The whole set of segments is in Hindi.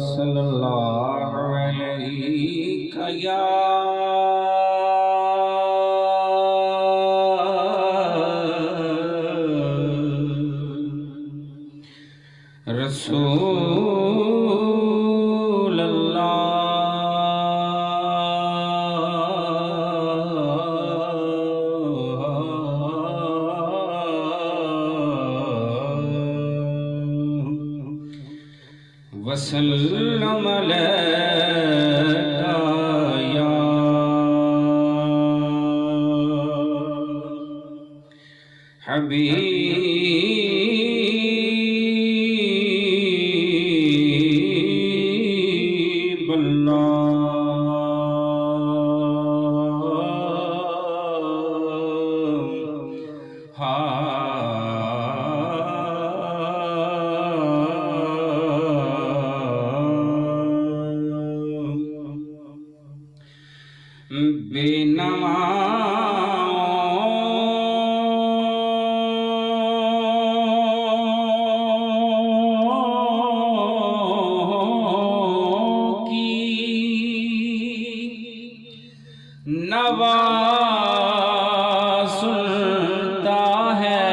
सल्लल्लाहु अलैहि या रसूल अल्लाह वसल्लम अलैका या हबीब नवा सुनता है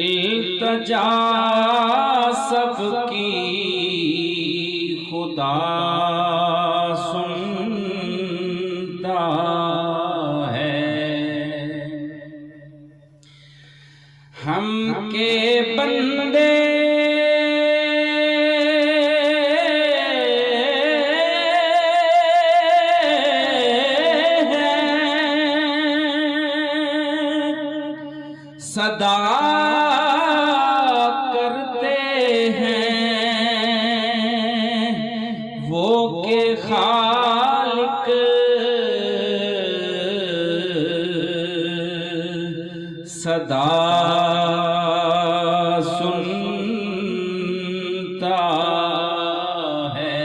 इल्तिजा सबकी खुदा सुनता है। हम के बंदे सदा करते हैं वो के खालिक सदा सुनता है।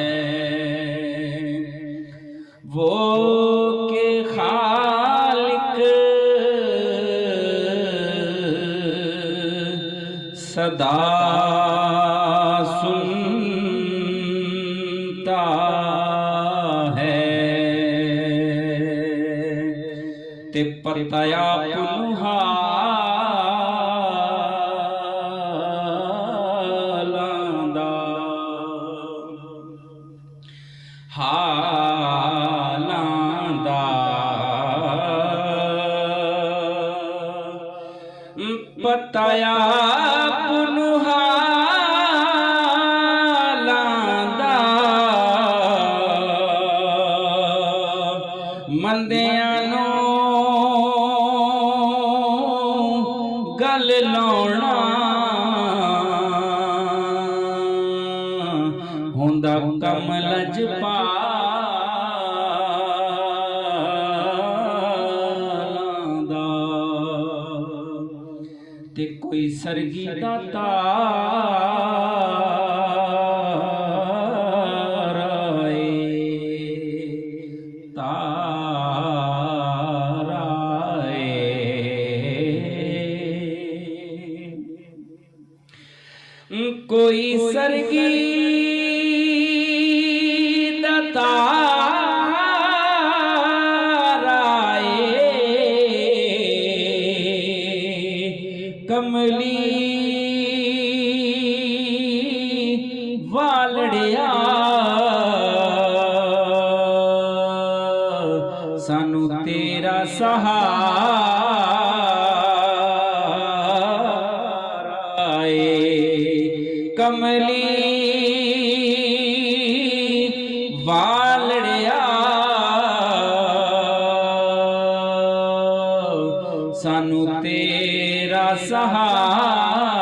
वो के खालिक सदा सुनता है। ते पताया पुनहालांदा हालांदा पताया मंदियां नूं गल लाउणा हुंदा कम लजपालां दा ते कोई सरगी दा कोई सरगी दताराए कमली वालड़िया सानू तेरा सहारा कमली वालड़िया सानू तेरा सहारा